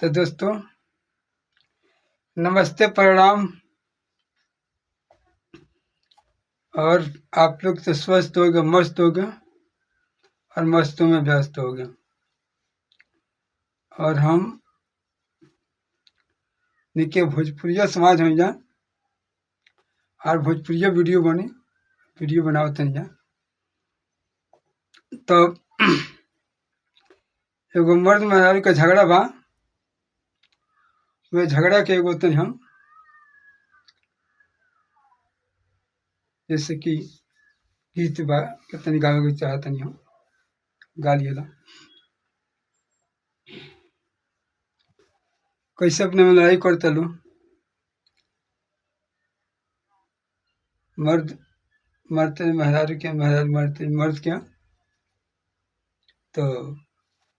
तो दोस्तों नमस्ते, प्रणाम। और आप लोग तो स्वस्थ हो गए, मस्त हो गए और मस्तों में व्यस्त हो गए। और हम निके भोजपुरिया समाज हो जा और भोजपुरिया वीडियो बनाओ तनिया। तो एगो मर्द मेहरारू का झगड़ा बा, वे झगड़ा के एगो तनी हम जैसे कि गीत बा के तनी गावे के चाहतनी हम गा लिएला। कैसे अपने में लड़ाई करते लो, मर्द मरते मेहरारू के, मेहरारू मरते मर्द के। तो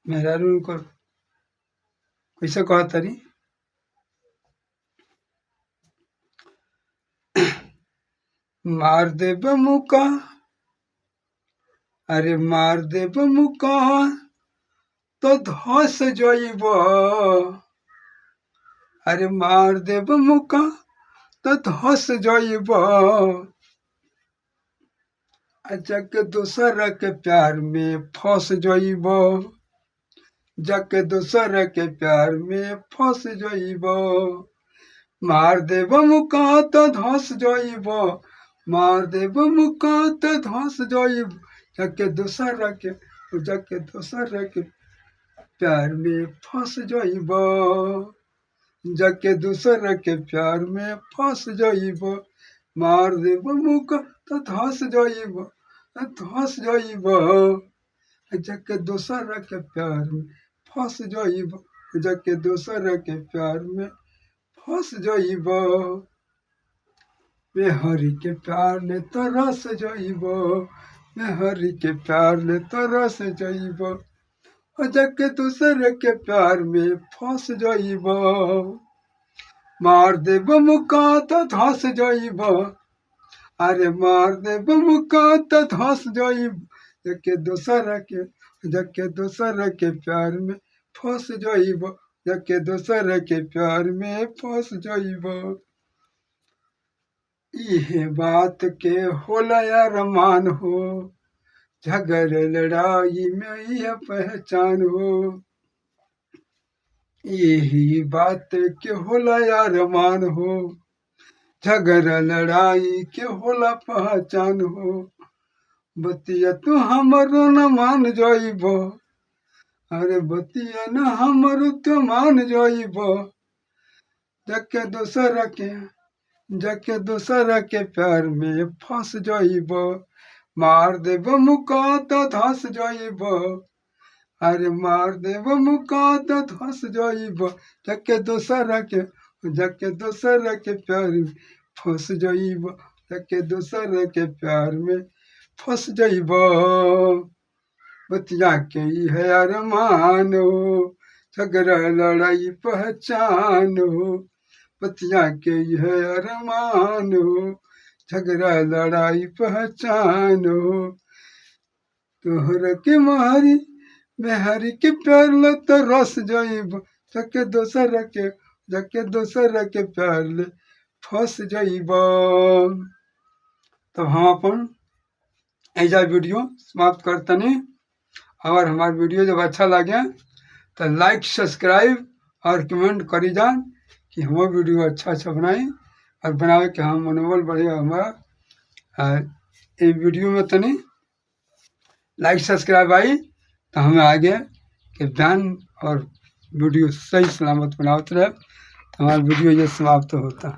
मेहरारू को कैसे कहा तरी, मार दे बमुका, अरे मार दे बमुका तो धस जाइब, अरे मार दे बमुका तो धस जाइब, जाके दोसर के प्यार में फंस जाइब, जाके दोसर के प्यार में फंस जाइब। मार दे बमुका तो धस जाइब, मार दे बमुका तो धस जाइब, जाके दोसर के प्यार में फंस जाइब, जाके दूसर के प्यार में फंस जाइब। मार दे बमुका तो धस जाइब, जाके दोसर के प्यार में फंस जाइब, जाके दोसर के प्यार में फंस जाइब। मेहरी के प्यार ने तरस जाइब, मेहरी के प्यार ने तरस जाइब, जाके दूसरे के प्यार में फंस जाइब। मार दे बमुका तो धस जाइब, अरे मार दे बमुका तो धस जाइब, जाके दूसर के प्यार में फंस जाइब, जाके दूसर के प्यार में फंस जाइब। इहे बात के होला अरमान हो, झगड़ लड़ाई में यह पहचान हो। यही बात के होला अरमान हो, झगड़ लड़ाई के होला पहचान हो। बतिया तू हमरो न मान जाइब, अरे बतिया न हमरो तो मान जाइब, जाके दोसर के प्यार में फंस जाइब। मार दे बमुका तो धस जाइब, अरे मार दे बमुका तो धस जाइब, जाके दोसर के प्यार में फंस जाइब, जाके दोसर के प्यार में फंस जाइब। बतिया के है अरमान हो, झगड़ा लड़ाई पहचान हो। बतिया के है अरमान हो, झगड़ा लड़ाई पहचान हो। तोहर के मेहरी के प्यार ले तो रस जाइब, जाके दोसर के प्यार ले फंस जाइब। तो हम अपन ऐजा वीडियो समाप्त करतनी। और हमारा वीडियो जब अच्छा लगे तो लाइक, सब्सक्राइब और कमेंट करी जान कि हम वीडियो अच्छा बनाई और बनावे के हम मनोबल बढ़े हमारा। ये वीडियो में तनी लाइक सब्सक्राइब आई तो हमें आगे के ध्यान और वीडियो सही सलामत बनाते रहे। तो हमारा वीडियो ये समाप्त होता।